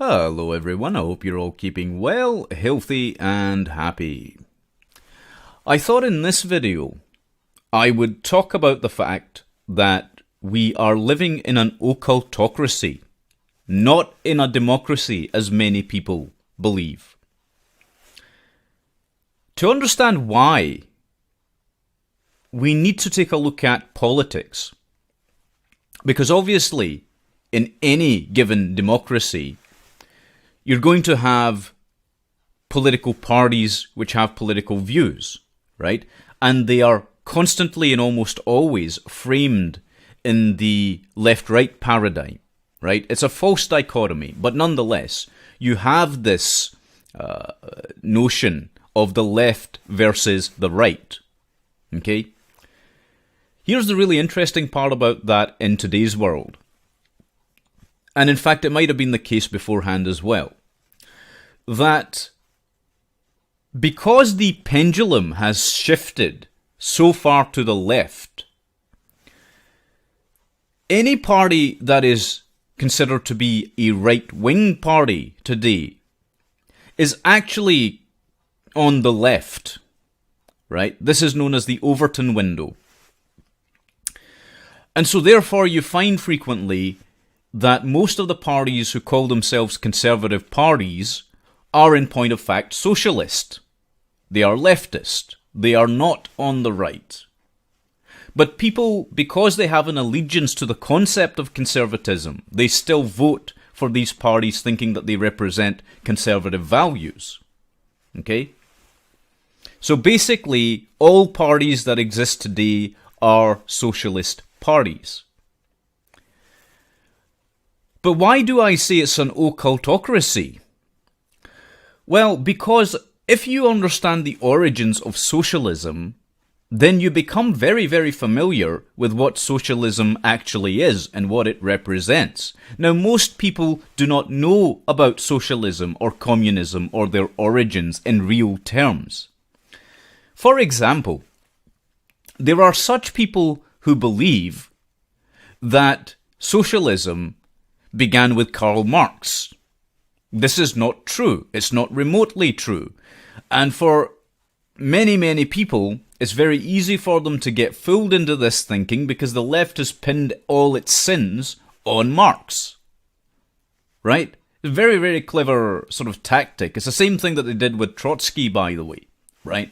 Hello everyone, I hope you're all keeping well, healthy and happy. I thought in this video I would talk about the fact that we are living in an occultocracy, not in a democracy as many people believe. To understand why, we need to take a look at politics. Because obviously, in any given democracy, you're going to have political parties which have political views, right? And they are constantly and almost always framed in the left-right paradigm, right? It's a false dichotomy, but nonetheless, you have this notion of the left versus the right, okay? Here's the really interesting part about that in today's world. And in fact, it might have been the case beforehand as well. That because the pendulum has shifted so far to the left, any party that is considered to be a right-wing party today is actually on the left, right? This is known as the Overton window. And so therefore you find frequently that most of the parties who call themselves conservative parties are in point of fact socialist. They are leftist. They are not on the right. But people, because they have an allegiance to the concept of conservatism, they still vote for these parties thinking that they represent conservative values. Okay? So basically, all parties that exist today are socialist parties. But why do I say it's an occultocracy? Well, because if you understand the origins of socialism, then you become very, very familiar with what socialism actually is and what it represents. Now, most people do not know about socialism or communism or their origins in real terms. For example, there are such people who believe that socialism began with Karl Marx. This is not true. It's not remotely true. And for many, many people, it's very easy for them to get fooled into this thinking because the left has pinned all its sins on Marx. Right? A very, very clever sort of tactic. It's the same thing that they did with Trotsky, by the way. Right?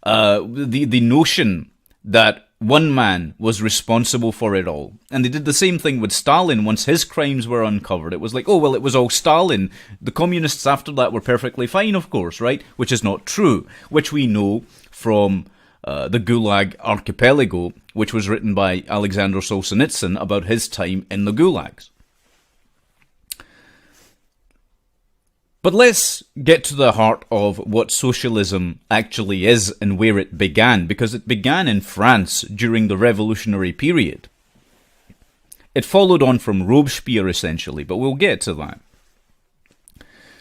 The notion that one man was responsible for it all. And they did the same thing with Stalin once his crimes were uncovered. It was like, oh, well, it was all Stalin. The communists after that were perfectly fine, of course, right? Which is not true, which we know from the Gulag Archipelago, which was written by Alexander Solzhenitsyn about his time in the Gulags. But let's get to the heart of what socialism actually is and where it began, because it began in France during the revolutionary period. It followed on from Robespierre, essentially, but we'll get to that.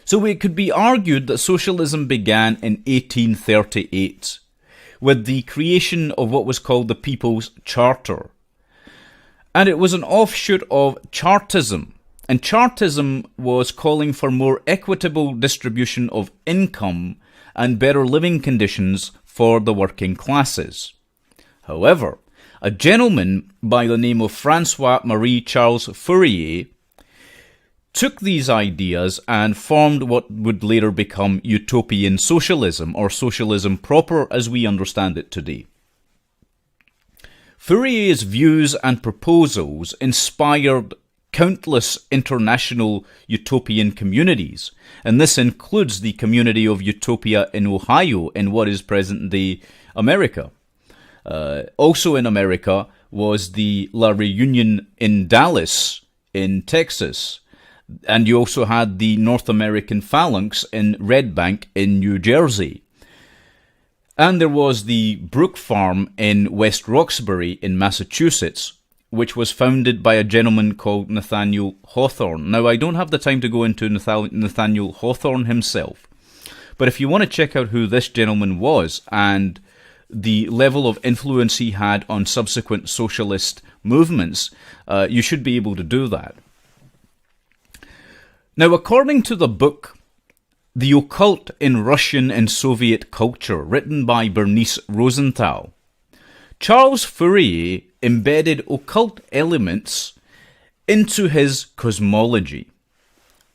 So it could be argued that socialism began in 1838 with the creation of what was called the People's Charter. And it was an offshoot of Chartism. And Chartism was calling for more equitable distribution of income and better living conditions for the working classes. However, a gentleman by the name of Francois-Marie Charles Fourier took these ideas and formed what would later become utopian socialism, or socialism proper as we understand it today. Fourier's views and proposals inspired countless international utopian communities, and this includes the community of Utopia in Ohio in what is present-day America. Also in America was the La Reunion in Dallas in Texas, and you also had the North American Phalanx in Red Bank in New Jersey. And there was the Brook Farm in West Roxbury in Massachusetts, which was founded by a gentleman called Nathaniel Hawthorne. Now, I don't have the time to go into Nathaniel Hawthorne himself, but if you want to check out who this gentleman was and the level of influence he had on subsequent socialist movements, you should be able to do that. Now, according to the book The Occult in Russian and Soviet Culture, written by Bernice Rosenthal, Charles Fourier embedded occult elements into his cosmology,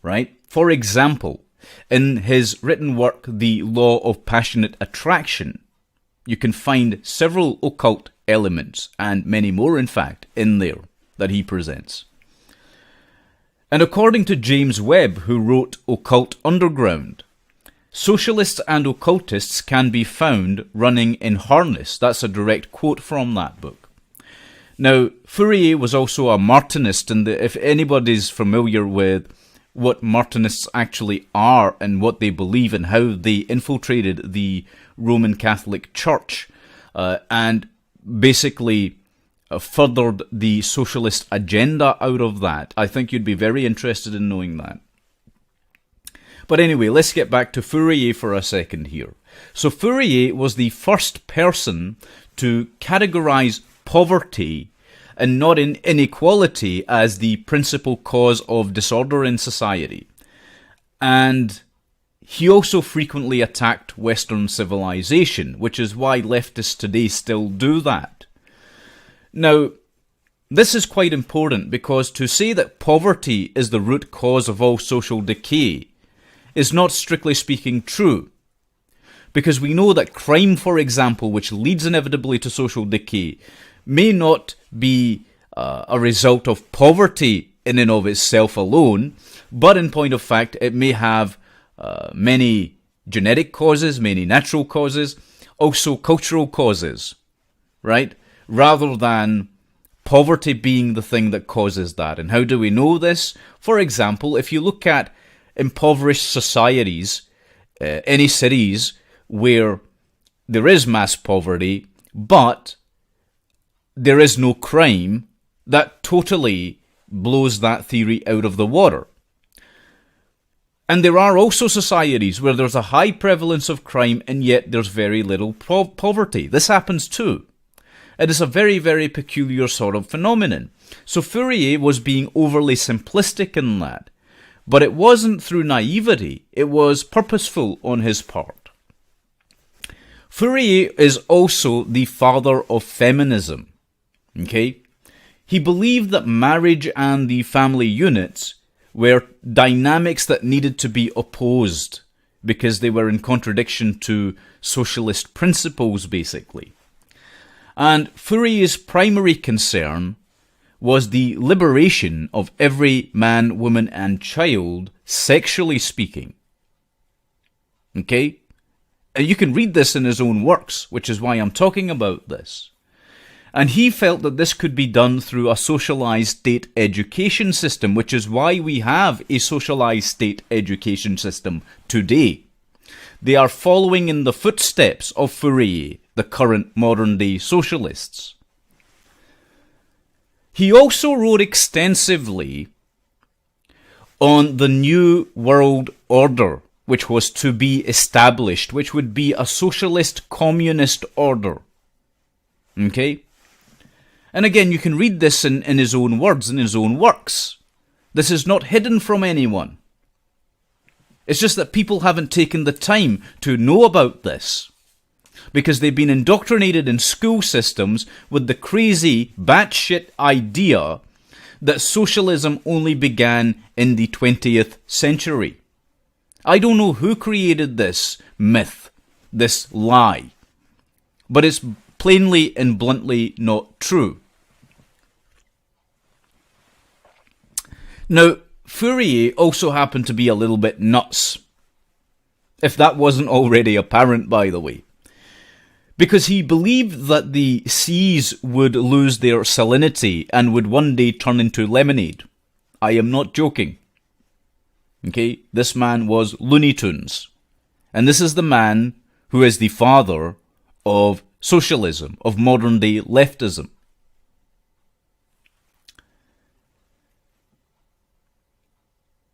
right? For example, in his written work, The Law of Passionate Attraction, you can find several occult elements, and many more, in fact, in there that he presents. And according to James Webb, who wrote Occult Underground, socialists and occultists can be found running in harness. That's a direct quote from that book. Now, Fourier was also a Martinist, and if anybody's familiar with what Martinists actually are and what they believe and how they infiltrated the Roman Catholic Church and basically furthered the socialist agenda out of that, I think you'd be very interested in knowing that. But anyway, let's get back to Fourier for a second here. So Fourier was the first person to categorize poverty and not in inequality as the principal cause of disorder in society. And he also frequently attacked Western civilization, which is why leftists today still do that. Now, this is quite important because to say that poverty is the root cause of all social decay is not strictly speaking true. Because we know that crime, for example, which leads inevitably to social decay, may not be a result of poverty in and of itself alone, but in point of fact, it may have many genetic causes, many natural causes, also cultural causes, right? Rather than poverty being the thing that causes that. And how do we know this? For example, if you look at impoverished societies, any cities where there is mass poverty, but there is no crime, that totally blows that theory out of the water. And there are also societies where there's a high prevalence of crime and yet there's very little poverty. This happens too. It is a very, very peculiar sort of phenomenon. So Fourier was being overly simplistic in that. But it wasn't through naivety, it was purposeful on his part. Fourier is also the father of feminism. Okay? He believed that marriage and the family units were dynamics that needed to be opposed because they were in contradiction to socialist principles, basically. And Fourier's primary concern was the liberation of every man, woman, and child, sexually speaking. Okay? And you can read this in his own works, which is why I'm talking about this. And he felt that this could be done through a socialized state education system, which is why we have a socialized state education system today. They are following in the footsteps of Fourier, the current modern-day socialists. He also wrote extensively on the New World Order, which was to be established, which would be a socialist communist order. Okay? And again, you can read this in his own words, in his own works. This is not hidden from anyone. It's just that people haven't taken the time to know about this, because they've been indoctrinated in school systems with the crazy, batshit idea that socialism only began in the 20th century. I don't know who created this myth, this lie, but it's plainly and bluntly not true. Now, Fourier also happened to be a little bit nuts, if that wasn't already apparent, by the way. Because he believed that the seas would lose their salinity and would one day turn into lemonade. I am not joking. Okay, this man was Looney Tunes. And this is the man who is the father of socialism, of modern day leftism.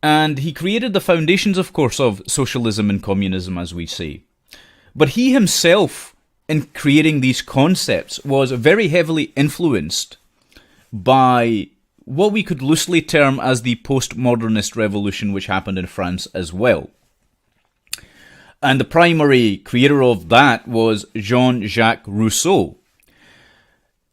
And he created the foundations, of course, of socialism and communism, as we say. But he himself, in creating these concepts, was very heavily influenced by what we could loosely term as the postmodernist revolution, which happened in France as well. And the primary creator of that was Jean-Jacques Rousseau.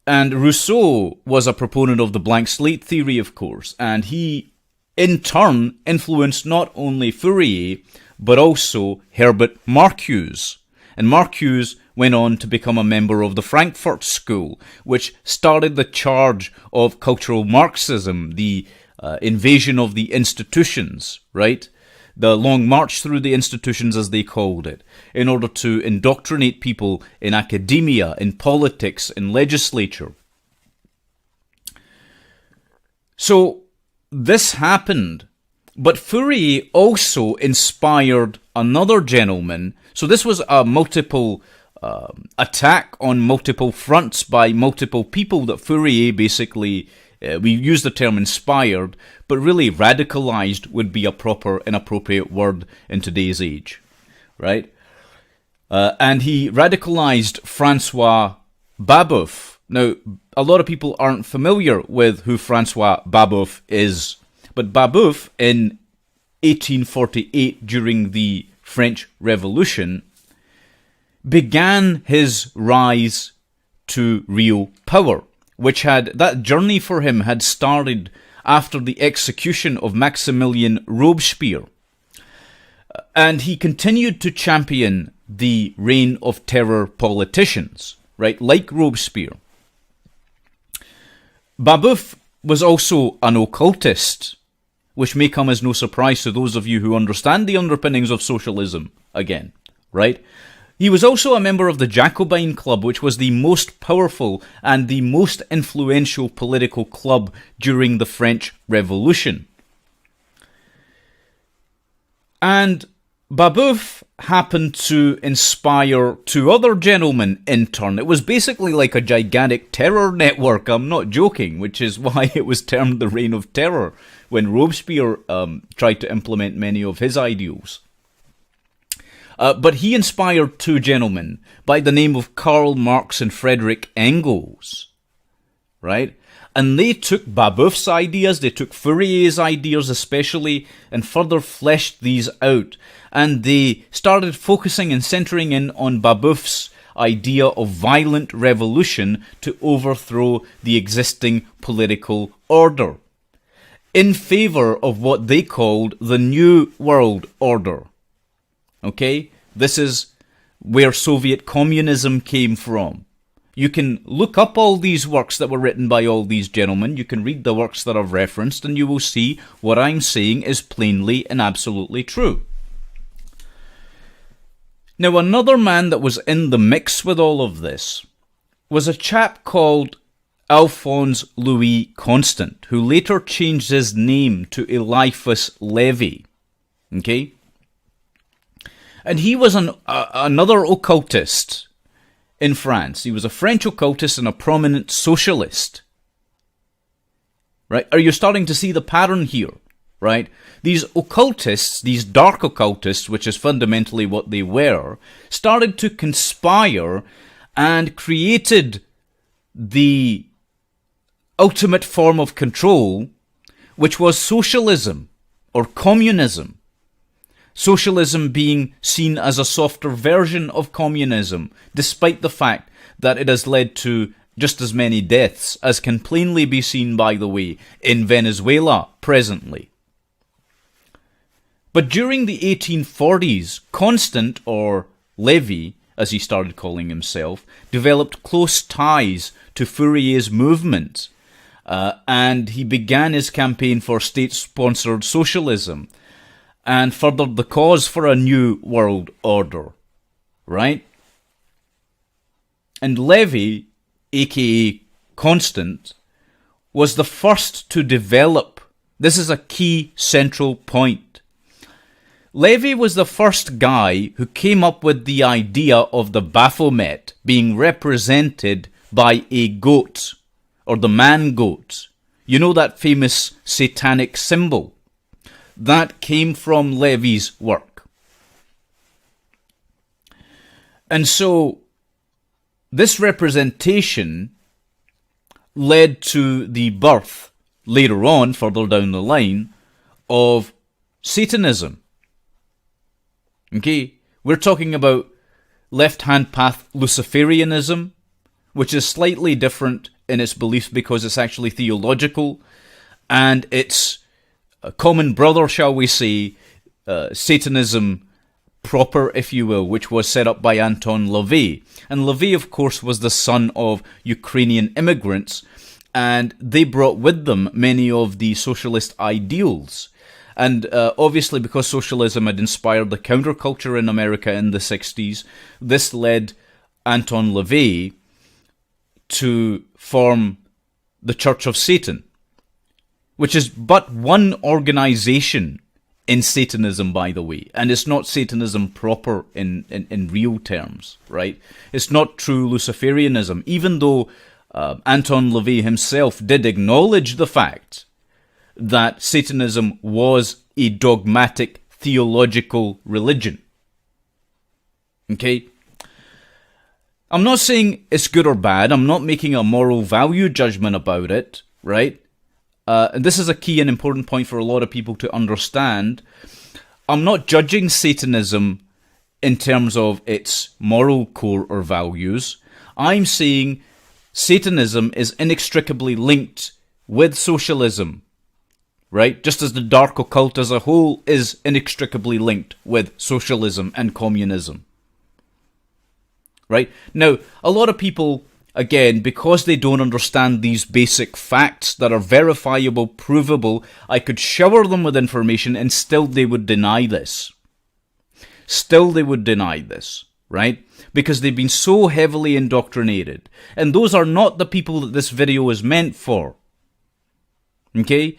And Rousseau was a proponent of the blank slate theory, of course, and he, in turn, influenced not only Fourier, but also Herbert Marcuse. And Marcuse went on to become a member of the Frankfurt School, which started the charge of cultural Marxism, the invasion of the institutions, right? The long march through the institutions, as they called it, in order to indoctrinate people in academia, in politics, in legislature. So this happened, but Fourier also inspired another gentleman. So this was a multiple attack on multiple fronts by multiple people that Fourier basically, we use the term inspired, but really radicalized would be a proper and appropriate word in today's age, right? And he radicalized Francois Babeuf. Now, a lot of people aren't familiar with who Francois Babeuf is, but Babeuf in 1848, during the French Revolution, began his rise to real power, which that journey for him had started after the execution of Maximilien Robespierre. And he continued to champion the reign of terror politicians, right, like Robespierre. Babeuf was also an occultist, which may come as no surprise to those of you who understand the underpinnings of socialism again, right? He was also a member of the Jacobin Club, which was the most powerful and the most influential political club during the French Revolution. And Babeuf happened to inspire two other gentlemen in turn. It was basically like a gigantic terror network, I'm not joking, which is why it was termed the Reign of Terror when Robespierre tried to implement many of his ideals. But he inspired two gentlemen by the name of Karl Marx and Friedrich Engels, right? And they took Babeuf's ideas, they took Fourier's ideas especially, and further fleshed these out. And they started focusing and centering in on Babeuf's idea of violent revolution to overthrow the existing political order, in favor of what they called the New World Order. Okay? This is where Soviet communism came from. You can look up all these works that were written by all these gentlemen. You can read the works that I've referenced, and you will see what I'm saying is plainly and absolutely true. Now, another man that was in the mix with all of this was a chap called Alphonse Louis Constant, who later changed his name to Eliphas Lévy. Okay? And he was another occultist in France. He was a French occultist and a prominent socialist. Right? Are you starting to see the pattern here? Right? These occultists, these dark occultists, which is fundamentally what they were, started to conspire and created the ultimate form of control, which was socialism or communism. Socialism being seen as a softer version of communism, despite the fact that it has led to just as many deaths, as can plainly be seen, by the way, in Venezuela presently. But during the 1840s, Constant, or Lévy, as he started calling himself, developed close ties to Fourier's movement, and he began his campaign for state-sponsored socialism, and furthered the cause for a new world order, right? And Lévy, aka Constant, was the first to develop. This is a key central point. Lévy was the first guy who came up with the idea of the Baphomet being represented by a goat, or the man-goat. You know that famous satanic symbol? That came from Lévy's work. And so, this representation led to the birth later on, further down the line, of Satanism. Okay, we're talking about left-hand path Luciferianism, which is slightly different in its beliefs because it's actually theological, and its common brother, shall we say, Satanism proper, if you will, which was set up by Anton LaVey. And LaVey, of course, was the son of Ukrainian immigrants, and they brought with them many of the socialist ideals. And obviously, because socialism had inspired the counterculture in America in the 60s, this led Anton LaVey to form the Church of Satan, which is but one organization in Satanism, by the way, and it's not Satanism proper in real terms, right? It's not true Luciferianism, even though Anton LaVey himself did acknowledge the fact that Satanism was a dogmatic theological religion. Okay? I'm not saying it's good or bad. I'm not making a moral value judgment about it, right? And this is a key and important point for a lot of people to understand. I'm not judging Satanism in terms of its moral core or values. I'm saying Satanism is inextricably linked with socialism, right? Just as the dark occult as a whole is inextricably linked with socialism and communism. Right? Now, a lot of people, again, because they don't understand these basic facts that are verifiable, provable, I could shower them with information and still they would deny this. Still they would deny this, right? Because they've been so heavily indoctrinated. And those are not the people that this video is meant for. Okay?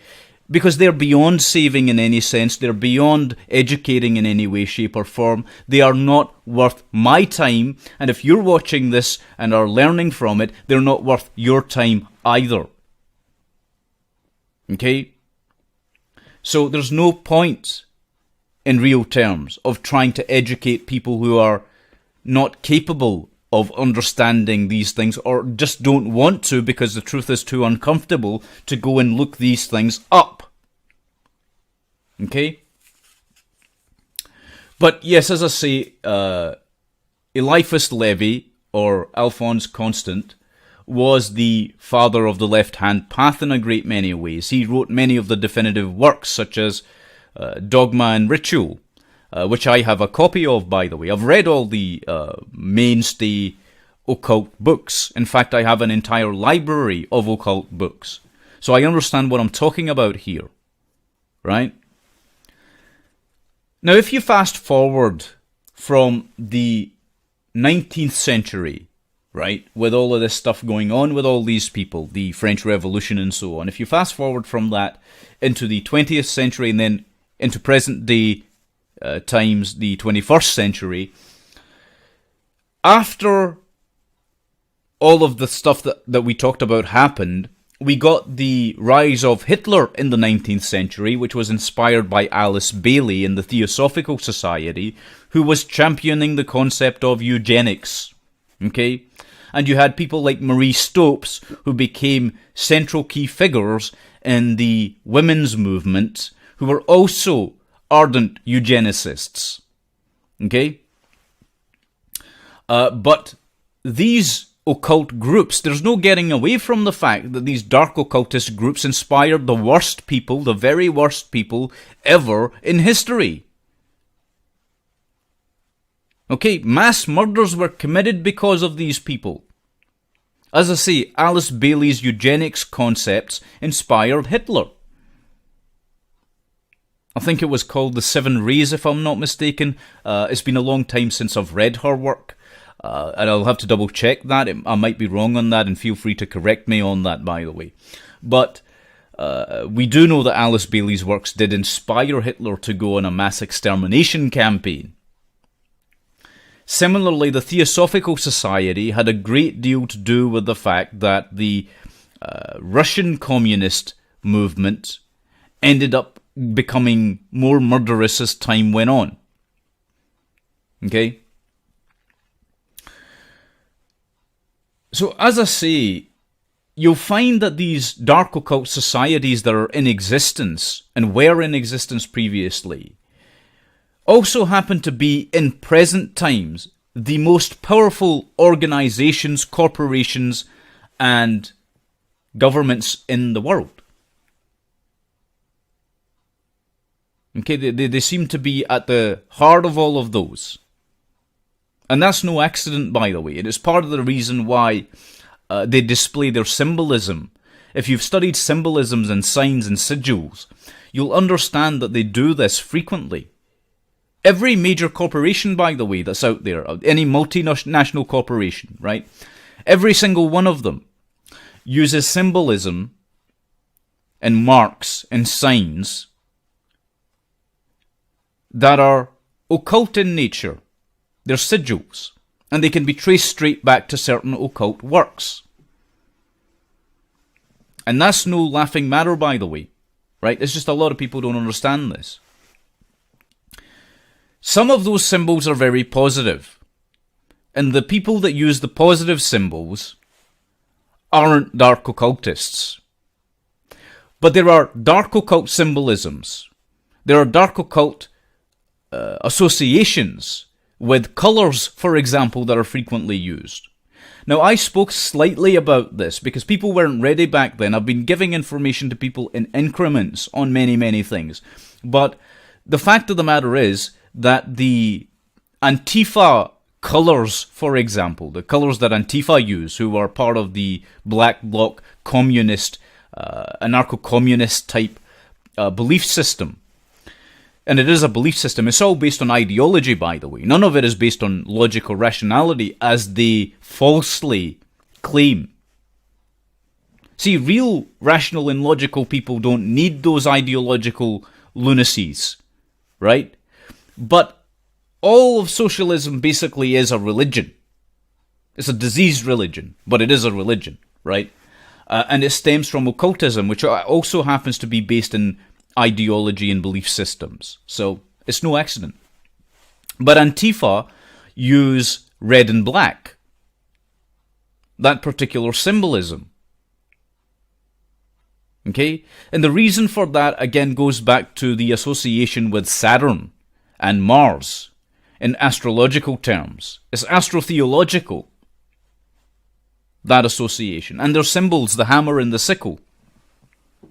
Because they're beyond saving in any sense. They're beyond educating in any way, shape or form. They are not worth my time. And if you're watching this and are learning from it, they're not worth your time either. Okay? So there's no point, in real terms, of trying to educate people who are not capable of understanding these things, or just don't want to because the truth is too uncomfortable to go and look these things up. Okay? But yes, as I say, Eliphas Levi, or Alphonse Constant, was the father of the left-hand path in a great many ways. He wrote many of the definitive works, such as Dogma and Ritual, which I have a copy of, by the way. I've read all the mainstay occult books. In fact, I have an entire library of occult books. So I understand what I'm talking about here, right? Now, if you fast forward from the 19th century, right, with all of this stuff going on with all these people, the French Revolution and so on, if you fast forward from that into the 20th century and then into present day times, the 21st century, after all of the stuff that we talked about happened, we got the rise of Hitler in the 19th century, which was inspired by Alice Bailey in the Theosophical Society, who was championing the concept of eugenics. Okay? And you had people like Marie Stopes, who became central key figures in the women's movement, who were also ardent eugenicists. Okay? But these occult groups, there's no getting away from the fact that these dark occultist groups inspired the worst people, the very worst people ever in history. Okay, mass murders were committed because of these people. As I say, Alice Bailey's eugenics concepts inspired Hitler. I think it was called The Seven Rays, if I'm not mistaken. It's been a long time since I've read her work. And I'll have to double check that. I might be wrong on that, and feel free to correct me on that, by the way. But we do know that Alice Bailey's works did inspire Hitler to go on a mass extermination campaign. Similarly, the Theosophical Society had a great deal to do with the fact that the Russian communist movement ended up becoming more murderous as time went on. Okay? So, as I say, you'll find that these dark occult societies that are in existence and were in existence previously also happen to be, in present times, the most powerful organizations, corporations, and governments in the world. Okay, they seem to be at the heart of all of those. And that's no accident, by the way. It is part of the reason why they display their symbolism. If you've studied symbolisms and signs and sigils, you'll understand that they do this frequently. Every major corporation, by the way, that's out there, any multinational corporation, right? Every single one of them uses symbolism and marks and signs that are occult in nature. They're sigils, and they can be traced straight back to certain occult works. And that's no laughing matter, by the way, right? It's just a lot of people don't understand this. Some of those symbols are very positive, and the people that use the positive symbols aren't dark occultists. But there are dark occult symbolisms. There are dark occult associations with colours, for example, that are frequently used. Now, I spoke slightly about this because people weren't ready back then. I've been giving information to people in increments on many, many things. But the fact of the matter is that the Antifa colours, for example, the colours that Antifa use, who are part of the black bloc communist, anarcho-communist type belief system, and it is a belief system. It's all based on ideology, by the way. None of it is based on logic or rationality, as they falsely claim. See, real rational and logical people don't need those ideological lunacies, right? But all of socialism basically is a religion. It's a diseased religion, but it is a religion, right? And it stems from occultism, which also happens to be based in ideology and belief systems. So it's no accident. But Antifa use red and black, that particular symbolism. Okay? And the reason for that, again, goes back to the association with Saturn and Mars in astrological terms. It's astrotheological, that association. And their symbols, the hammer and the sickle.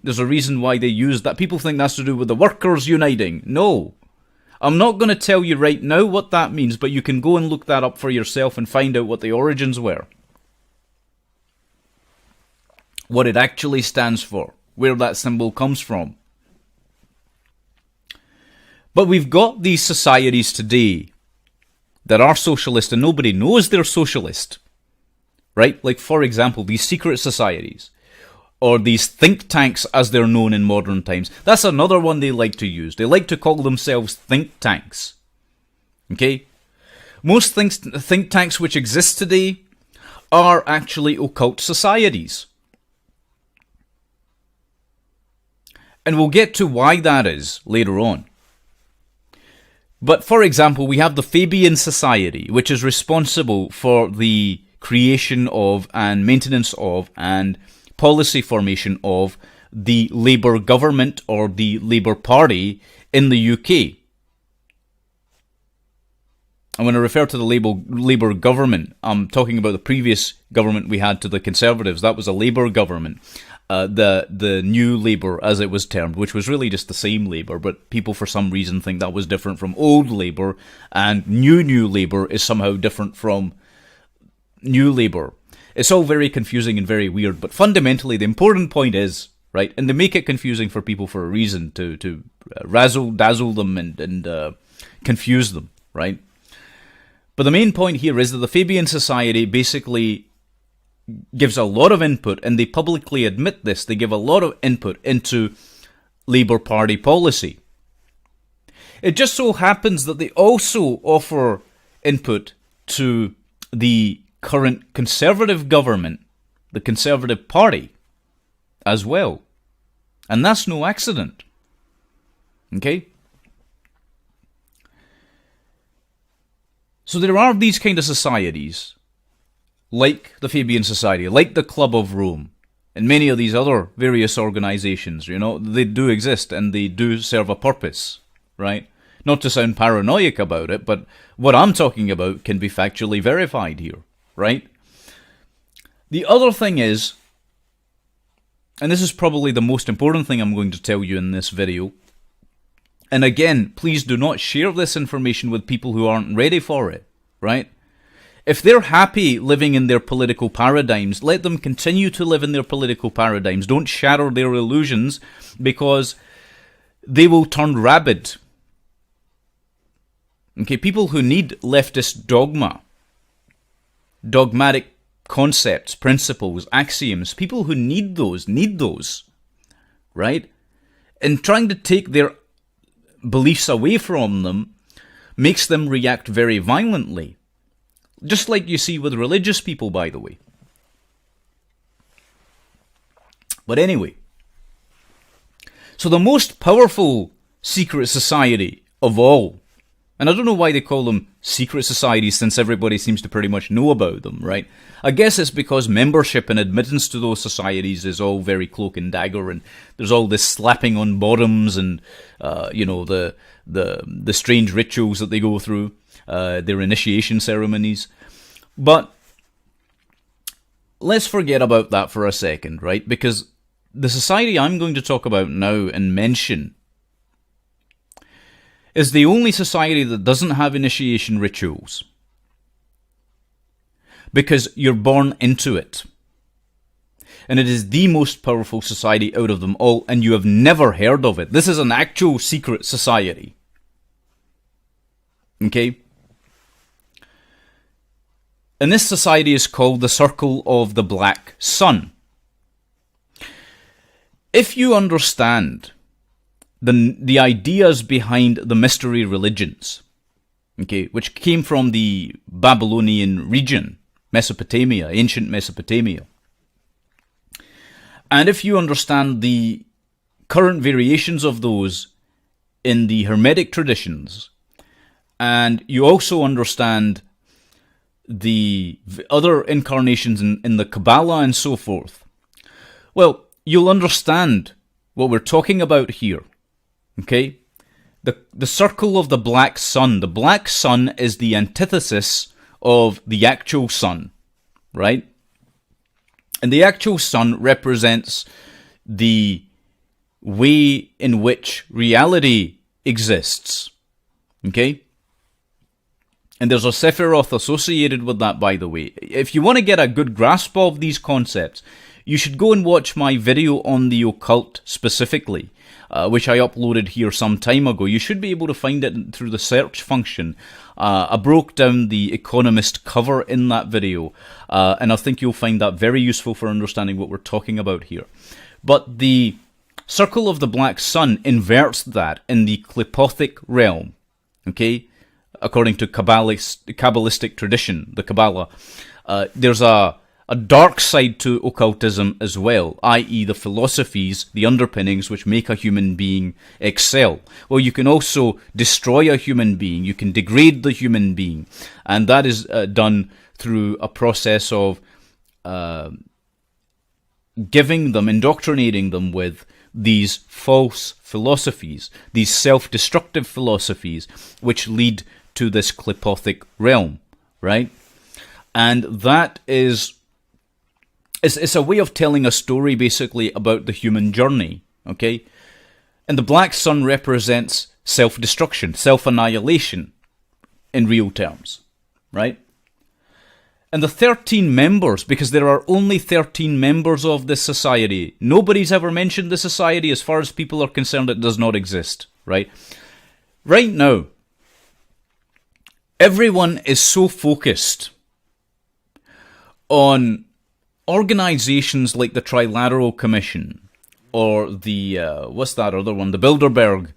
There's a reason why they use that. People think that's to do with the workers uniting. No. I'm not going to tell you right now what that means, but you can go and look that up for yourself and find out what the origins were. What it actually stands for. Where that symbol comes from. But we've got these societies today that are socialist and nobody knows they're socialist. Right? Like, for example, these secret societies. Or these think tanks, as they're known in modern times. That's another one they like to use. They like to call themselves think tanks. Okay? Most think tanks which exist today are actually occult societies. And we'll get to why that is later on. But for example, we have the Fabian Society, which is responsible for the creation of and maintenance of and policy formation of the Labour government or the Labour Party in the UK. And when I refer to the Labour government, I'm talking about the previous government we had to the Conservatives. That was a Labour government. The New Labour, as it was termed, which was really just the same Labour, but people for some reason think that was different from Old Labour, and New Labour is somehow different from New Labour. It's all very confusing and very weird, but fundamentally the important point is, right, and they make it confusing for people for a reason, to razzle-dazzle them and confuse them, right? But the main point here is that the Fabian Society basically gives a lot of input, and they publicly admit this, they give a lot of input into Labour Party policy. It just so happens that they also offer input to the current Conservative government, the Conservative Party, as well. And that's no accident. Okay? So there are these kind of societies, like the Fabian Society, like the Club of Rome, and many of these other various organizations, they do exist and they do serve a purpose, right? Not to sound paranoid about it, but what I'm talking about can be factually verified here, right? The other thing is, and this is probably the most important thing I'm going to tell you in this video, and again, please do not share this information with people who aren't ready for it, right? If they're happy living in their political paradigms, let them continue to live in their political paradigms. Don't shatter their illusions, because they will turn rabid. Okay, people who need leftist dogma, dogmatic concepts, principles, axioms, people who need those, right? And trying to take their beliefs away from them makes them react very violently. Just like you see with religious people, by the way. But anyway, so the most powerful secret society of all, and I don't know why they call them secret societies since everybody seems to pretty much know about them, right? I guess it's because membership and admittance to those societies is all very cloak and dagger, and there's all this slapping on bottoms and, the strange rituals that they go through. Their initiation ceremonies. But let's forget about that for a second, right? Because the society I'm going to talk about now and mention is the only society that doesn't have initiation rituals. Because you're born into it. And it is the most powerful society out of them all, and you have never heard of it. This is an actual secret society. Okay? And this society is called the Circle of the Black Sun. If you understand the ideas behind the mystery religions, okay, which came from the Babylonian region, Mesopotamia, ancient Mesopotamia, and if you understand the current variations of those in the Hermetic traditions, and you also understand the other incarnations in the Kabbalah and so forth, well, you'll understand what we're talking about here, okay? The circle of the black sun. The black sun is the antithesis of the actual sun, right? And the actual sun represents the way in which reality exists, okay? And there's a Sephiroth associated with that, by the way. If you want to get a good grasp of these concepts, you should go and watch my video on the occult specifically, which I uploaded here some time ago. You should be able to find it through the search function. I broke down the Economist cover in that video, and I think you'll find that very useful for understanding what we're talking about here. But the Circle of the Black Sun inverts that in the Qlipothic realm, okay? According to Kabbalistic tradition, the Kabbalah, there's a dark side to occultism as well, i.e. the philosophies, the underpinnings which make a human being excel. Well, you can also destroy a human being, you can degrade the human being, and that is done through a process of indoctrinating them with these false philosophies, these self-destructive philosophies, which lead to this Qlipothic realm, right? And that is, it's a way of telling a story, basically, about the human journey, okay? And the black sun represents self-destruction, self-annihilation, in real terms, right? And the 13 members, because there are only 13 members of this society, nobody's ever mentioned the society. As far as people are concerned, it does not exist, right? Right now, everyone is so focused on organizations like the Trilateral Commission or the, what's that other one, the Bilderberg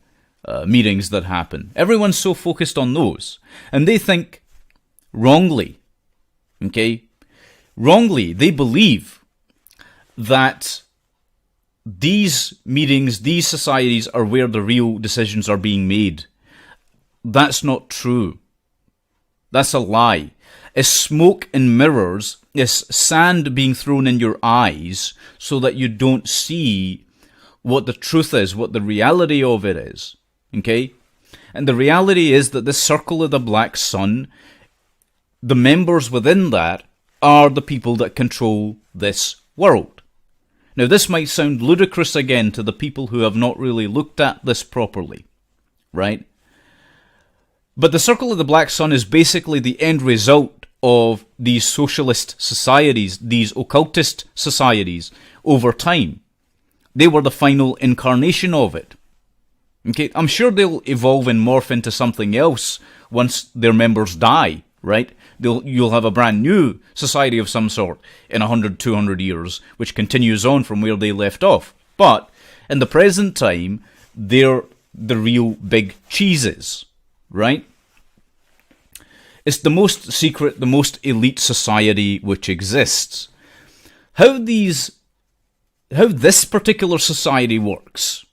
meetings that happen. Everyone's so focused on those. And they think wrongly, okay? Wrongly, they believe that these meetings, these societies are where the real decisions are being made. That's not true. That's a lie. Is smoke and mirrors, is sand being thrown in your eyes so that you don't see what the truth is, what the reality of it is. Okay? And the reality is that this circle of the black sun, the members within that are the people that control this world. Now, this might sound ludicrous again to the people who have not really looked at this properly, right? But the circle of the black sun is basically the end result of these socialist societies, these occultist societies, over time. They were the final incarnation of it. Okay, I'm sure they'll evolve and morph into something else once their members die, right? You'll have a brand new society of some sort in 100, 200 years, which continues on from where they left off. But in the present time, they're the real big cheeses, right? It's the most secret, the most elite society which exists. How this particular society works,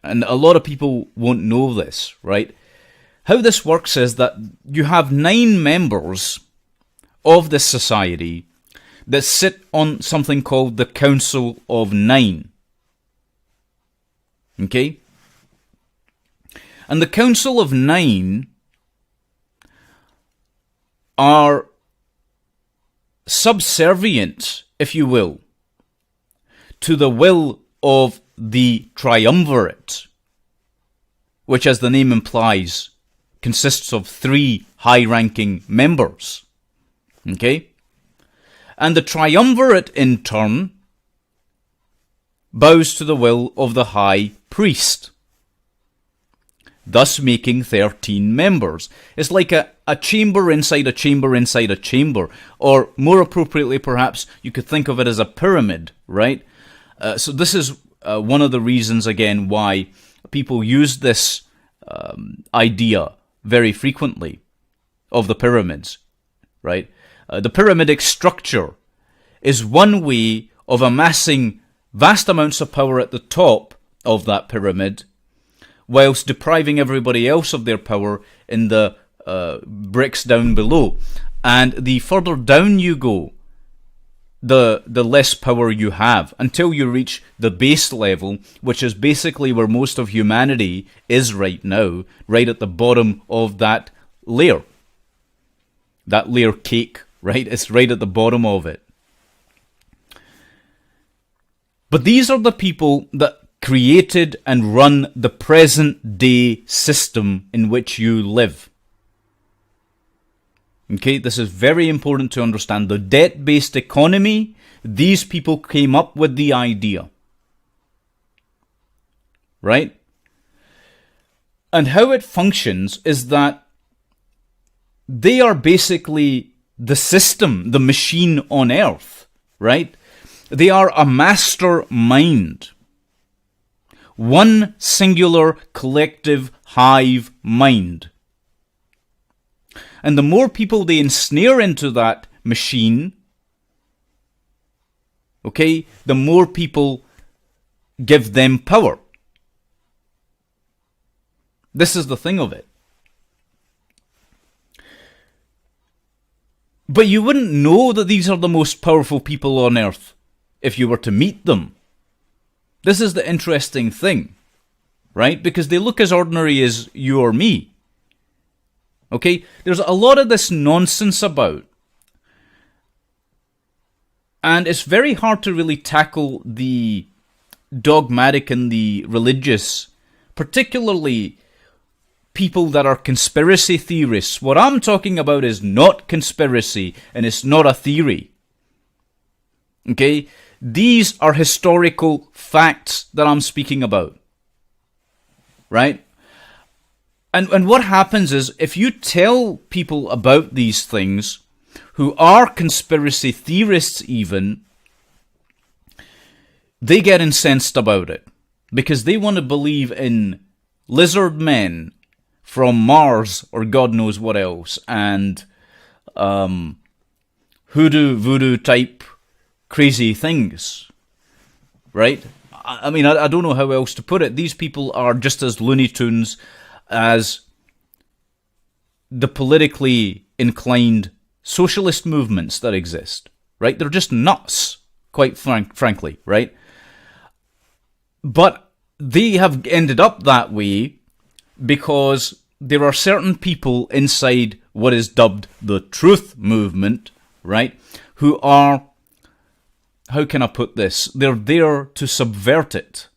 and a lot of people won't know this, right? How this works is that you have 9 members of this society that sit on something called the Council of 9. Okay? And the Council of 9 are subservient, if you will, to the will of the triumvirate, which, as the name implies, consists of 3 high-ranking members. Okay? And the triumvirate, in turn, bows to the will of the high priest, thus making 13 members. It's like a chamber inside a chamber inside a chamber, or more appropriately, perhaps, you could think of it as a pyramid, right? So this is one of the reasons, again, why people use this idea very frequently of the pyramids, right? The pyramidic structure is one way of amassing vast amounts of power at the top of that pyramid, whilst depriving everybody else of their power in the bricks down below. And the further down you go, the less power you have, until you reach the base level, which is basically where most of humanity is right now, right at the bottom of that layer. That layer cake, right? It's right at the bottom of it. But these are the people that created and run the present day system in which you live. Okay, this is very important to understand. The debt-based economy, these people came up with the idea. Right? And how it functions is that they are basically the system, the machine on Earth. Right? They are a master mind. One singular collective hive mind. And the more people they ensnare into that machine, okay, the more people give them power. This is the thing of it. But you wouldn't know that these are the most powerful people on Earth if you were to meet them. This is the interesting thing, right? Because they look as ordinary as you or me. Okay? There's a lot of this nonsense about. And it's very hard to really tackle the dogmatic and the religious, particularly people that are conspiracy theorists. What I'm talking about is not conspiracy, and it's not a theory. Okay? These are historical facts that I'm speaking about. Right? And what happens is, if you tell people about these things, who are conspiracy theorists even, they get incensed about it. Because they want to believe in lizard men from Mars, or God knows what else, and hoodoo, voodoo type crazy things. Right? I mean, I don't know how else to put it. These people are just as Looney Tunes as the politically inclined socialist movements that exist, right? They're just nuts, quite frankly, right? But they have ended up that way because there are certain people inside what is dubbed the truth movement, right, who are, how can I put this? They're there to subvert it.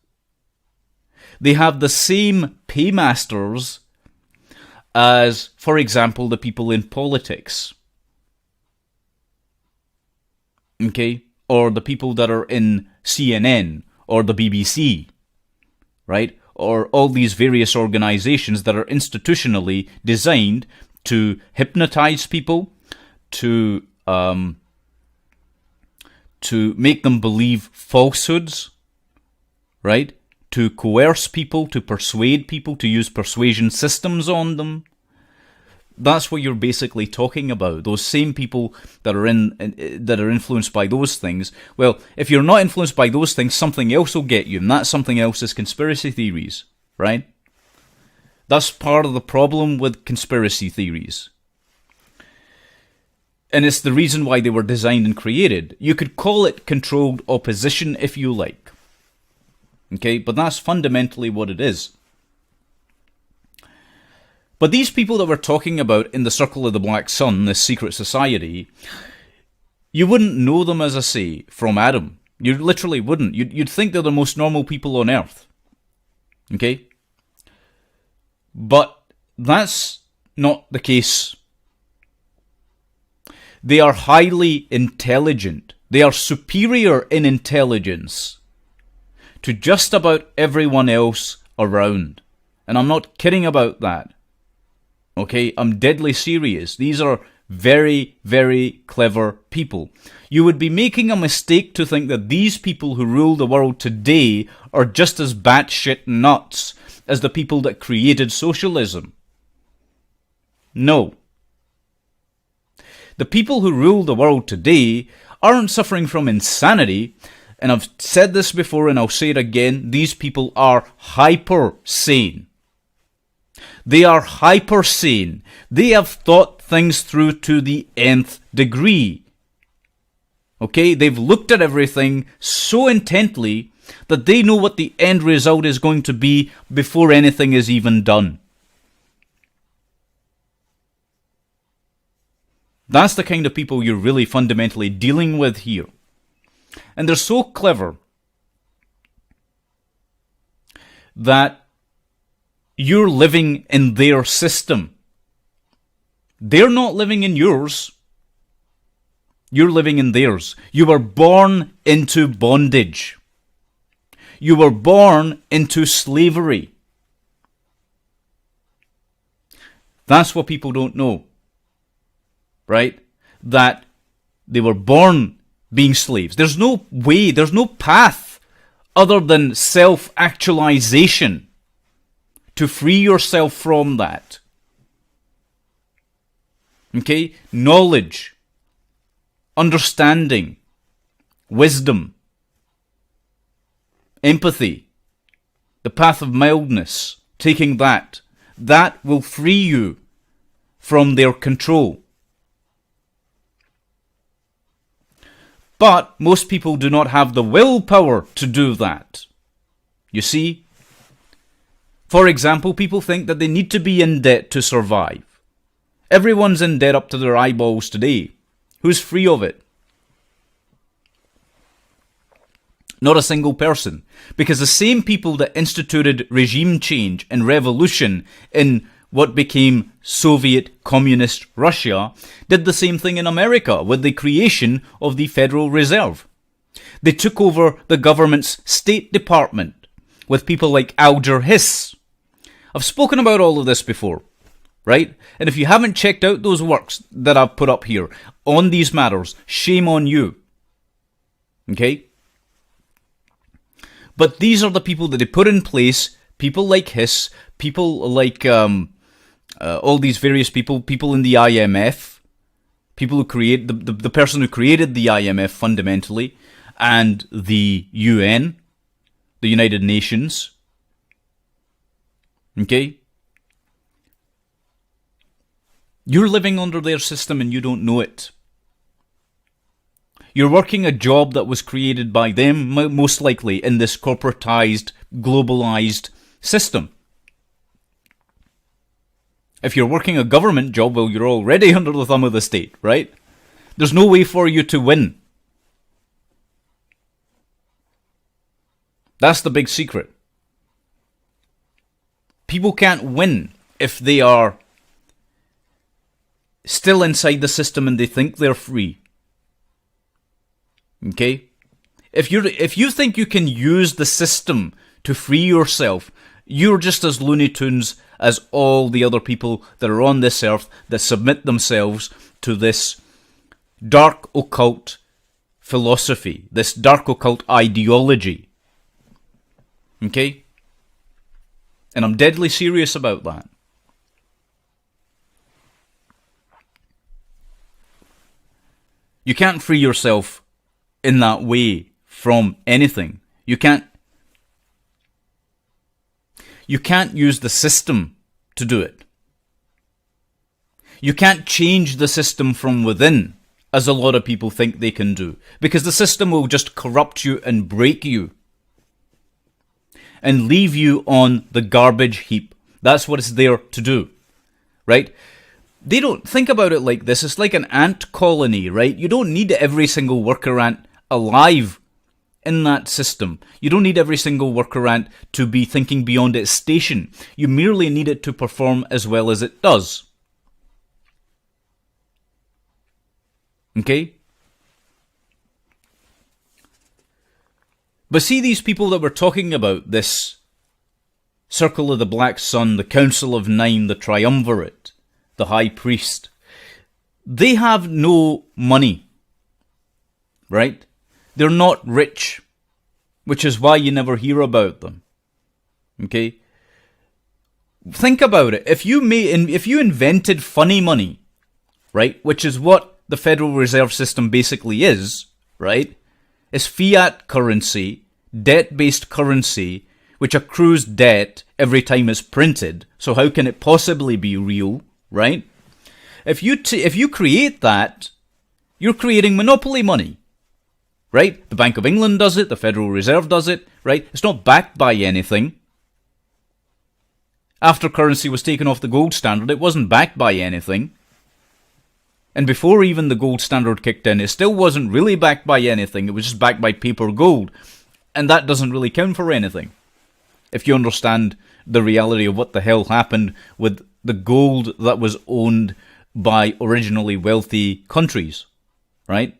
They have the same paymasters as, for example, the people in politics. Okay? Or the people that are in CNN or the BBC, right? Or all these various organizations that are institutionally designed to hypnotize people, to make them believe falsehoods, right? To coerce people, to persuade people, to use persuasion systems on them. That's what you're basically talking about. Those same people that are that are influenced by those things. Well, if you're not influenced by those things, something else will get you, and that something else is conspiracy theories, right? That's part of the problem with conspiracy theories. And it's the reason why they were designed and created. You could call it controlled opposition if you like. Okay, but that's fundamentally what it is. But these people that we're talking about in the Circle of the Black Sun, this secret society, you wouldn't know them, as I say, from Adam. You literally wouldn't. You'd think they're the most normal people on earth. Okay? But that's not the case. They are highly intelligent. They are superior in intelligence to just about everyone else around. And I'm not kidding about that. Okay, I'm deadly serious. These are very, very clever people. You would be making a mistake to think that these people who rule the world today are just as batshit nuts as the people that created socialism. No. The people who rule the world today aren't suffering from insanity. And I've said this before and I'll say it again. These people are hyper-sane. They are hyper-sane. They have thought things through to the nth degree. Okay? They've looked at everything so intently that they know what the end result is going to be before anything is even done. That's the kind of people you're really fundamentally dealing with here. And they're so clever that you're living in their system. They're not living in yours. You're living in theirs. You were born into bondage. You were born into slavery. That's what people don't know. Right? That they were born being slaves. There's no way, there's no path other than self-actualization to free yourself from that. Okay? Knowledge, understanding, wisdom, empathy, the path of mildness, taking that will free you from their control. But most people do not have the willpower to do that. You see? For example, people think that they need to be in debt to survive. Everyone's in debt up to their eyeballs today. Who's free of it? Not a single person. Because the same people that instituted regime change and revolution in what became Soviet Communist Russia did the same thing in America with the creation of the Federal Reserve. They took over the government's State Department with people like Alger Hiss. I've spoken about all of this before, right? And if you haven't checked out those works that I've put up here on these matters, shame on you. Okay? But these are the people that they put in place, people like Hiss, people like all these various people in the IMF, people who create the person who created the IMF fundamentally, and the UN, the United Nations. Okay? You're living under their system and you don't know it. You're working a job that was created by them, most likely, in this corporatized, globalized system. If you're working a government job, well, you're already under the thumb of the state, right? There's no way for you to win. That's the big secret. People can't win if they are still inside the system and they think they're free. Okay? If you think you can use the system to free yourself, you're just as Looney Tunes as all the other people that are on this earth that submit themselves to this dark occult philosophy, this dark occult ideology. Okay? And I'm deadly serious about that. You can't free yourself in that way from anything. You can't use the system to do it. You can't change the system from within, as a lot of people think they can do, because the system will just corrupt you and break you and leave you on the garbage heap. That's what it's there to do, right? They don't think about it like this. It's like an ant colony, right? You don't need every single worker ant alive in that system. You don't need every single worker ant to be thinking beyond its station. You merely need it to perform as well as it does. Okay? But see these people that we're talking about, this Circle of the Black Sun, the Council of Nine, the Triumvirate, the High Priest, they have no money, right? They're not rich, which is why you never hear about them. Okay? Think about it. If you invented funny money, right, which is what the Federal Reserve System basically is, right? It's fiat currency, debt-based currency, which accrues debt every time it's printed. So how can it possibly be real, right? If you create that, you're creating monopoly money, right? The Bank of England does it, the Federal Reserve does it, right? It's not backed by anything. After currency was taken off the gold standard, it wasn't backed by anything. And before even the gold standard kicked in, it still wasn't really backed by anything. It was just backed by paper gold. And that doesn't really count for anything, if you understand the reality of what the hell happened with the gold that was owned by originally wealthy countries, right?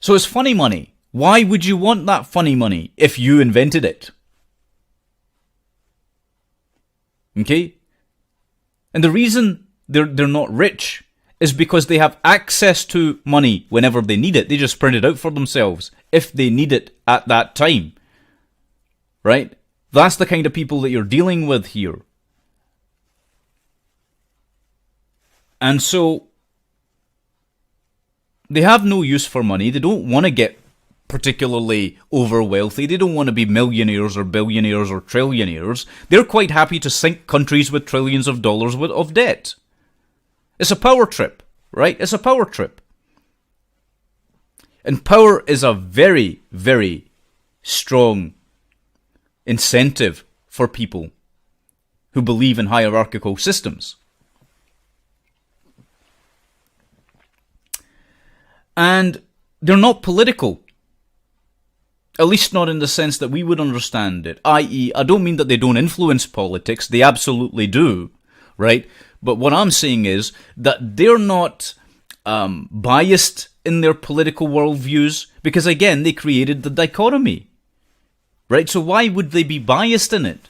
So it's funny money. Why would you want that funny money if you invented it? Okay? And the reason they're not rich is because they have access to money whenever they need it. They just print it out for themselves if they need it at that time. Right? That's the kind of people that you're dealing with here. And so they have no use for money. They don't want to get particularly over wealthy. They don't want to be millionaires or billionaires or trillionaires. They're quite happy to sink countries with trillions of dollars of debt. It's a power trip, right? It's a power trip. And power is a very, very strong incentive for people who believe in hierarchical systems. And they're not political. At least not in the sense that we would understand it. I.e., I don't mean that they don't influence politics. They absolutely do, right? But what I'm saying is that they're not biased in their political worldviews because, again, they created the dichotomy, right? So why would they be biased in it?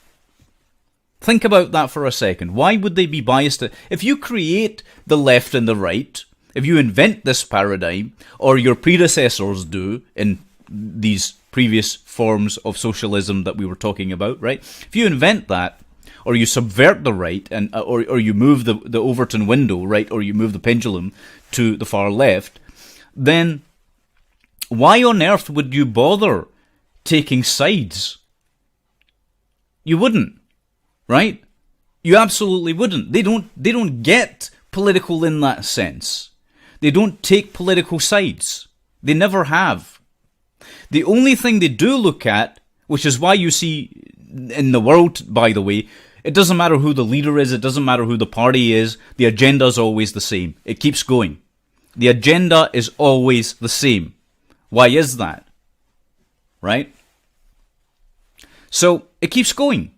Think about that for a second. Why would they be biased? If you create the left and the right, if you invent this paradigm, or your predecessors do in these previous forms of socialism that we were talking about, right? If you invent that, or you subvert the right, and or you move the Overton window, right, or you move the pendulum to the far left, then why on earth would you bother taking sides? You wouldn't, right? You absolutely wouldn't. They don't get political in that sense. They don't take political sides. They never have. The only thing they do look at, which is why you see in the world, by the way, it doesn't matter who the leader is, it doesn't matter who the party is, the agenda is always the same. It keeps going. The agenda is always the same. Why is that? Right? So, it keeps going.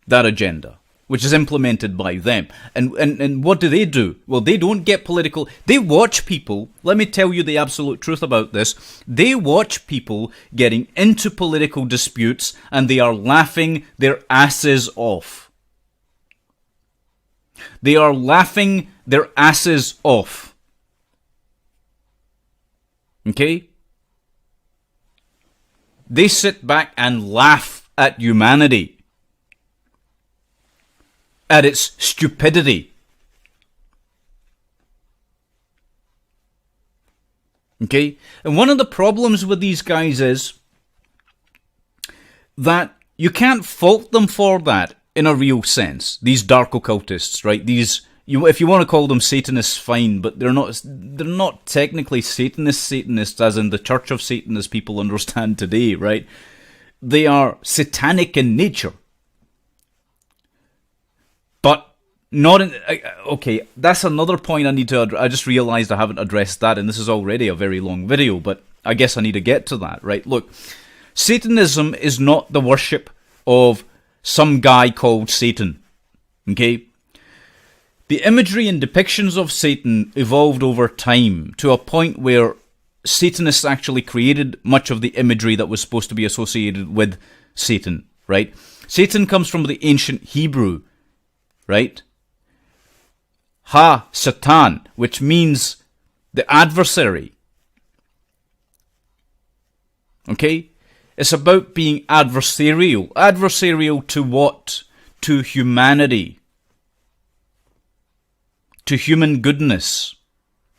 That agenda, which is implemented by them. And what do? Well, they don't get political. They watch people, let me tell you the absolute truth about this, they watch people getting into political disputes and they are laughing their asses off. They are laughing their asses off. Okay? They sit back and laugh at humanity, at its stupidity. Okay? And one of the problems with these guys is that you can't fault them for that in a real sense. These dark occultists, right? These, if you want to call them Satanists, fine, but they're not technically Satanists as in the Church of Satan as people understand today, right? They are satanic in nature. But not in... Okay, that's another point I need to... I just realized I haven't addressed that, and this is already a very long video, but I guess I need to get to that, right? Look, Satanism is not the worship of some guy called Satan, okay? The imagery and depictions of Satan evolved over time to a point where Satanists actually created much of the imagery that was supposed to be associated with Satan, right? Satan comes from the ancient Hebrew, right? Ha-Satan, which means the adversary. Okay? It's about being adversarial. Adversarial to what? To humanity. To human goodness.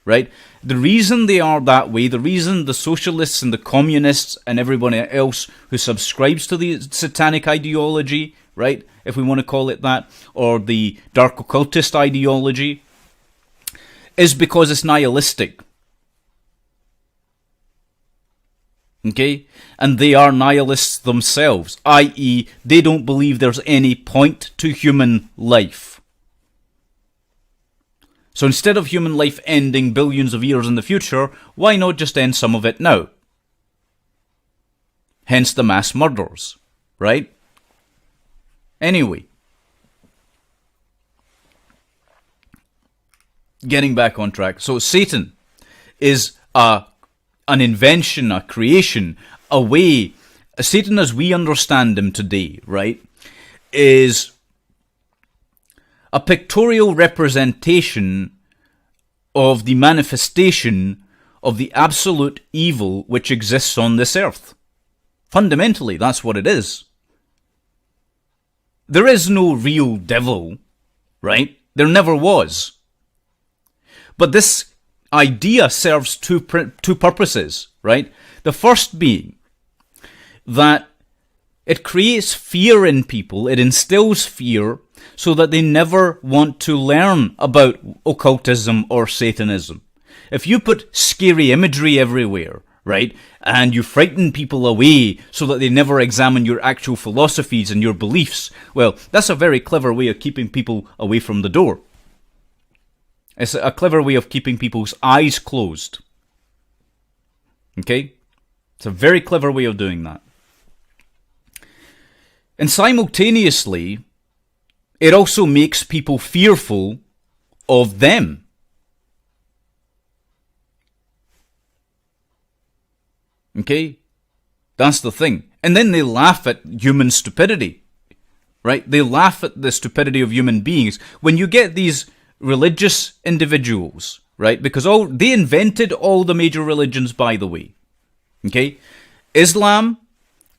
Right? The reason they are that way, the reason the socialists and the communists and everyone else who subscribes to the satanic ideology, right, if we want to call it that, or the dark occultist ideology, is because it's nihilistic. Okay? And they are nihilists themselves, i.e., they don't believe there's any point to human life. So instead of human life ending billions of years in the future, why not just end some of it now? Hence the mass murders, right? Anyway, getting back on track. So Satan is an invention, a creation, a way. Satan as we understand him today, right, is a pictorial representation of the manifestation of the absolute evil which exists on this earth. Fundamentally, that's what it is. There is no real devil, right? There never was. But this idea serves two purposes, right? The first being that it creates fear in people, it instills fear so that they never want to learn about occultism or Satanism. If you put scary imagery everywhere, right, and you frighten people away so that they never examine your actual philosophies and your beliefs, well, that's a very clever way of keeping people away from the door. It's a clever way of keeping people's eyes closed. Okay? It's a very clever way of doing that. And simultaneously, it also makes people fearful of them. Okay? That's the thing. And then they laugh at human stupidity. Right? They laugh at the stupidity of human beings. When you get these religious individuals, right? Because they invented all the major religions, by the way. Okay? Islam,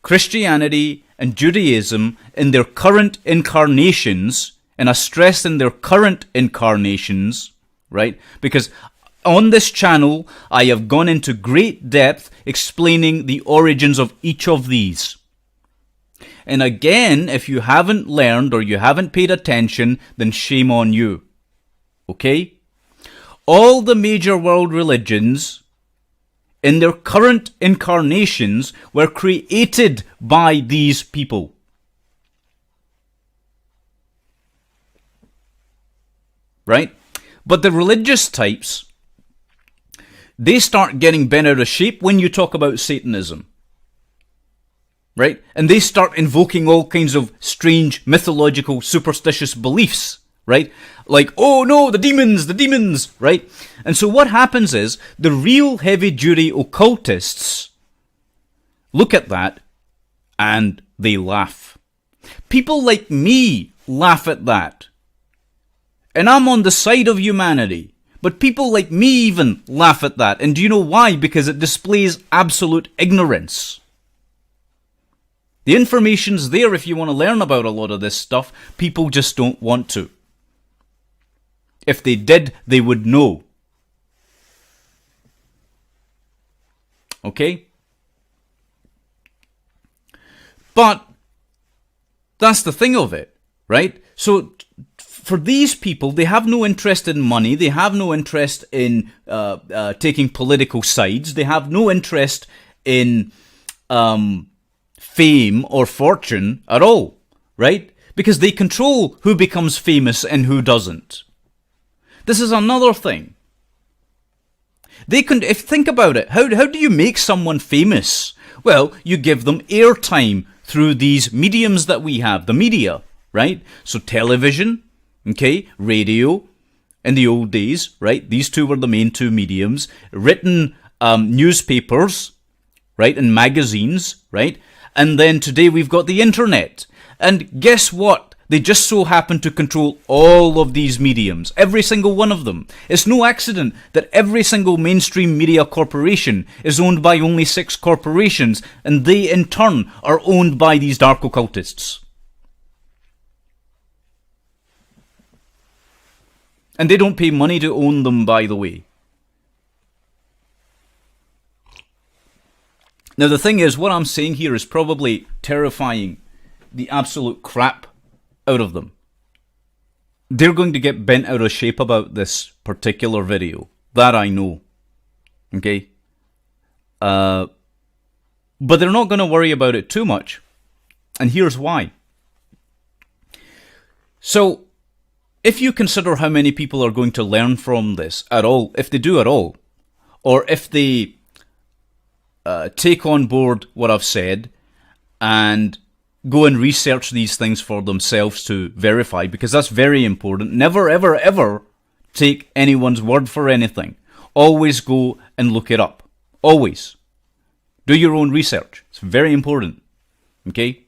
Christianity, and Judaism in their current incarnations, and I stress in their current incarnations, right? Because on this channel, I have gone into great depth explaining the origins of each of these. And again, if you haven't learned or you haven't paid attention, then shame on you. Okay? All the major world religions, in their current incarnations, were created by these people. Right? But the religious types, they start getting bent out of shape when you talk about Satanism. Right? And they start invoking all kinds of strange, mythological, superstitious beliefs. Right? Like, oh no, the demons, right? And so what happens is, the real heavy-duty occultists look at that and they laugh. People like me laugh at that. And I'm on the side of humanity. But people like me even laugh at that. And do you know why? Because it displays absolute ignorance. The information's there if you want to learn about a lot of this stuff. People just don't want to. If they did, they would know. Okay? But that's the thing of it, right? So for these people, they have no interest in money. They have no interest in taking political sides. They have no interest in fame or fortune at all, right? Because they control who becomes famous and who doesn't. This is another thing. Think about it. How do you make someone famous? Well, you give them airtime through these mediums that we have, the media, right? So television, okay, radio, in the old days, right? These two were the main two mediums. Written newspapers, right, and magazines, right? And then today we've got the internet. And guess what? They just so happen to control all of these mediums, every single one of them. It's no accident that every single mainstream media corporation is owned by only 6 corporations, and they in turn are owned by these dark occultists. And they don't pay money to own them, by the way. Now the thing is, what I'm saying here is probably terrifying the absolute crap out of them. They're going to get bent out of shape about this particular video. That I know. Okay? But they're not going to worry about it too much. And here's why. So, if you consider how many people are going to learn from this at all, if they do at all, or if they take on board what I've said and go and research these things for themselves to verify, because that's very important. Never, ever, ever take anyone's word for anything. Always go and look it up. Always. Do your own research. It's very important. Okay?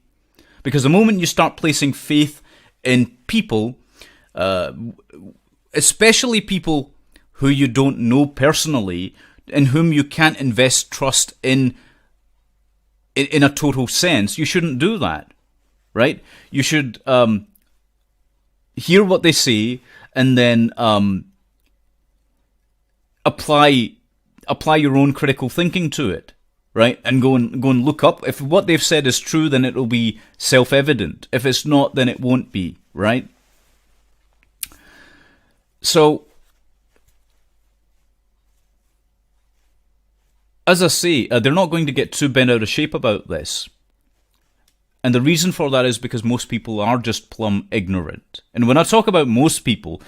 Because the moment you start placing faith in people, especially people who you don't know personally, in whom you can't invest trust in a total sense, you shouldn't do that, right? You should hear what they say and then apply your own critical thinking to it, right? And go and look up. If what they've said is true, then it'll be self-evident. If it's not, then it won't be, right? So, as I say, they're not going to get too bent out of shape about this. And the reason for that is because most people are just plumb ignorant. And when I talk about most people,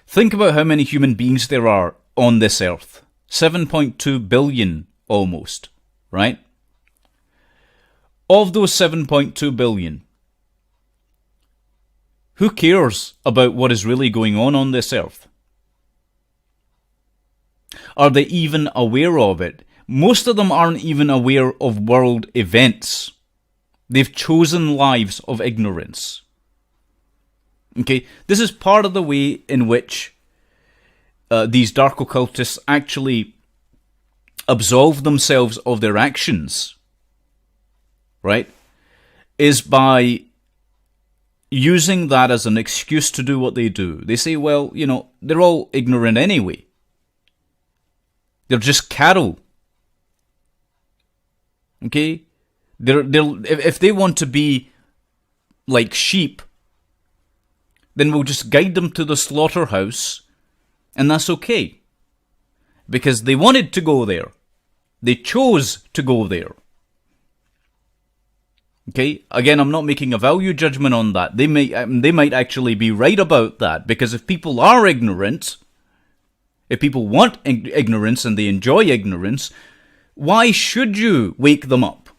think about how many human beings there are on this earth. 7.2 billion almost, right? Of those 7.2 billion, who cares about what is really going on this earth? Are they even aware of it? Most of them aren't even aware of world events. They've chosen lives of ignorance. Okay, this is part of the way in which these dark occultists actually absolve themselves of their actions, right? Is by using that as an excuse to do what they do. They say, well, you know, they're all ignorant anyway. They're just cattle. Okay? If they want to be like sheep, then we'll just guide them to the slaughterhouse, and that's okay. Because they wanted to go there. They chose to go there. Okay, again, I'm not making a value judgment on that. They might actually be right about that, because if people are ignorant, if people want ignorance and they enjoy ignorance, why should you wake them up?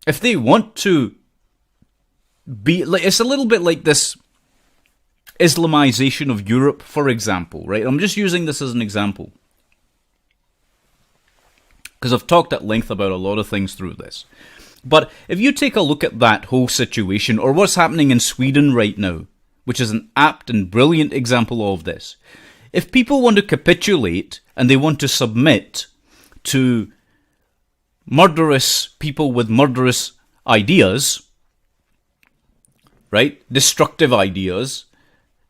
If they want to be, like, it's a little bit like this Islamization of Europe, for example, right? I'm just using this as an example, because I've talked at length about a lot of things through this. But if you take a look at that whole situation, or what's happening in Sweden right now, which is an apt and brilliant example of this, if people want to capitulate and they want to submit to murderous people with murderous ideas, right, destructive ideas,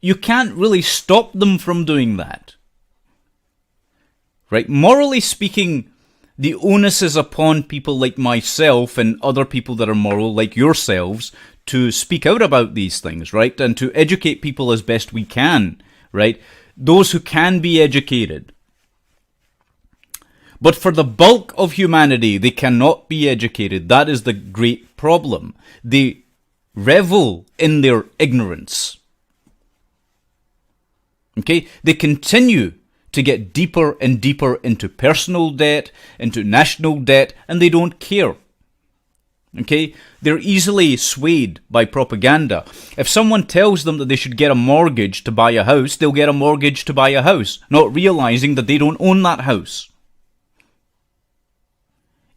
you can't really stop them from doing that. Right? Morally speaking, the onus is upon people like myself and other people that are moral, like yourselves, to speak out about these things, right? And to educate people as best we can, right? Those who can be educated. But for the bulk of humanity, they cannot be educated. That is the great problem. They revel in their ignorance. Okay? They continue to get deeper and deeper into personal debt, into national debt, and they don't care. Okay? They're easily swayed by propaganda. If someone tells them that they should get a mortgage to buy a house, they'll get a mortgage to buy a house, not realizing that they don't own that house.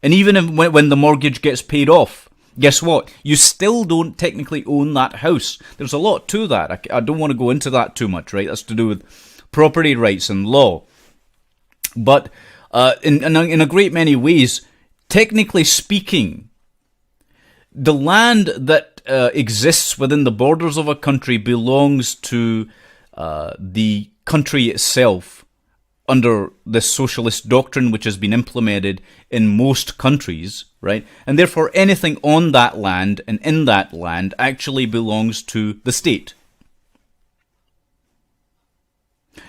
And even if, when the mortgage gets paid off, guess what? You still don't technically own that house. There's a lot to that. I don't want to go into that too much, right? That's to do with property rights and law. But in a great many ways, technically speaking, the land that exists within the borders of a country belongs to the country itself under this socialist doctrine which has been implemented in most countries, right? And therefore anything on that land and in that land actually belongs to the state.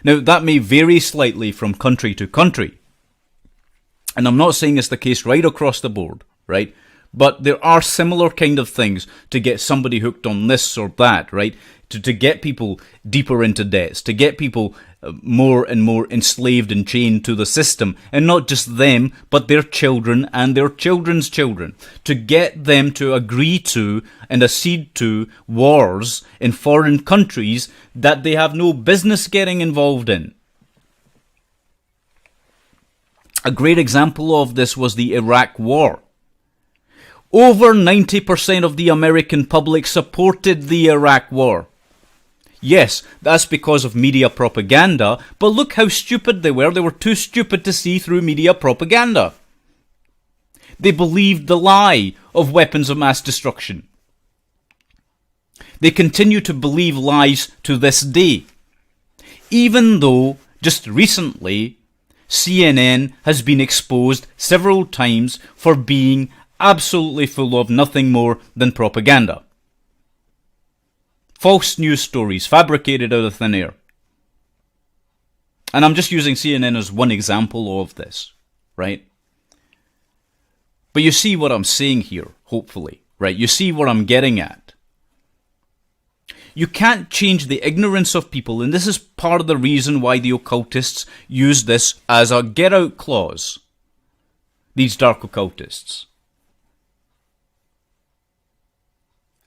Now, that may vary slightly from country to country. And I'm not saying it's the case right across the board, right? But there are similar kind of things to get somebody hooked on this or that, right? To get people deeper into debts, to get people more and more enslaved and chained to the system. And not just them, but their children and their children's children. To get them to agree to and accede to wars in foreign countries that they have no business getting involved in. A great example of this was the Iraq War. Over 90% of the American public supported the Iraq War. Yes, that's because of media propaganda, but look how stupid they were. They were too stupid to see through media propaganda. They believed the lie of weapons of mass destruction. They continue to believe lies to this day. Even though, just recently, CNN has been exposed several times for being absolutely full of nothing more than propaganda. False news stories fabricated out of thin air. And I'm just using CNN as one example of this, right? But you see what I'm saying here, hopefully, right? You see what I'm getting at. You can't change the ignorance of people, and this is part of the reason why the occultists use this as a get-out clause. These dark occultists.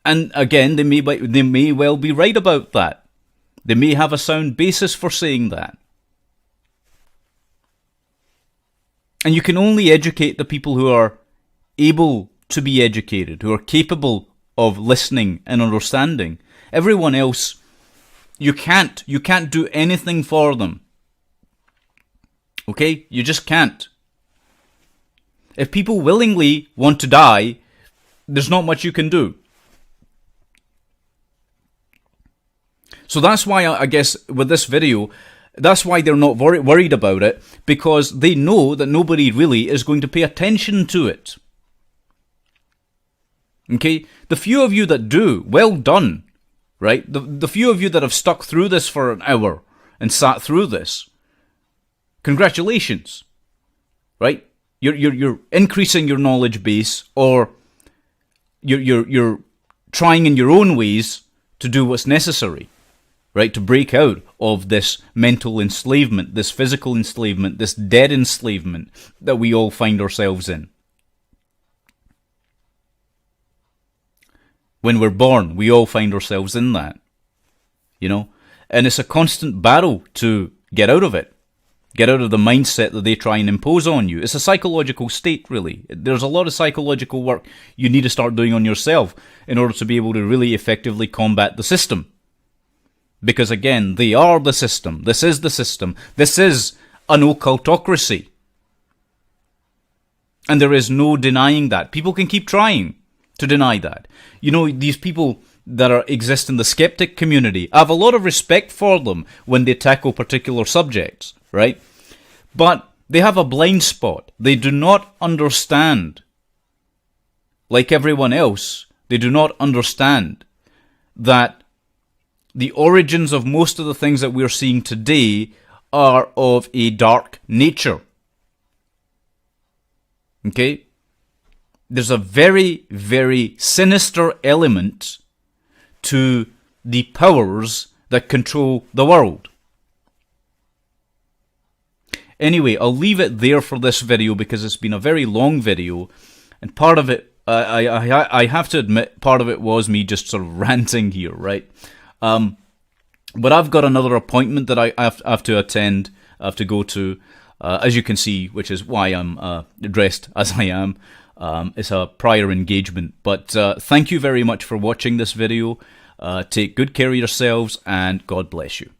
And again, they may well be right about that. They may have a sound basis for saying that. And you can only educate the people who are able to be educated, who are capable of listening and understanding. Everyone else, you can't do anything for them. Okay? You just can't. If people willingly want to die, there's not much you can do. So that's why, I guess, with this video, that's why they're not worried about it, because they know that nobody really is going to pay attention to it. Okay? The few of you that do, well done. Right? The few of you that have stuck through this for an hour and sat through this, congratulations. Right? You're increasing your knowledge base, or you're trying in your own ways to do what's necessary, right? To break out of this mental enslavement, this physical enslavement, this dead enslavement that we all find ourselves in. When we're born, we all find ourselves in that, you know? And it's a constant battle to get out of it. Get out of the mindset that they try and impose on you. It's a psychological state, really. There's a lot of psychological work you need to start doing on yourself in order to be able to really effectively combat the system. Because again, they are the system. This is the system. This is an occultocracy. And there is no denying that. People can keep trying to deny that. You know, these people that exist in the skeptic community, I have a lot of respect for them when they tackle particular subjects, right? But they have a blind spot. They do not understand, like everyone else, they do not understand that the origins of most of the things that we're seeing today are of a dark nature. Okay? There's a very, very sinister element to the powers that control the world. Anyway, I'll leave it there for this video because it's been a very long video, and part of it, I have to admit, part of it was me just sort of ranting here, right? But I've got another appointment that I have to attend, I have to go to, as you can see, which is why I'm dressed as I am. It's a prior engagement. But thank you very much for watching this video. Take good care of yourselves, and God bless you.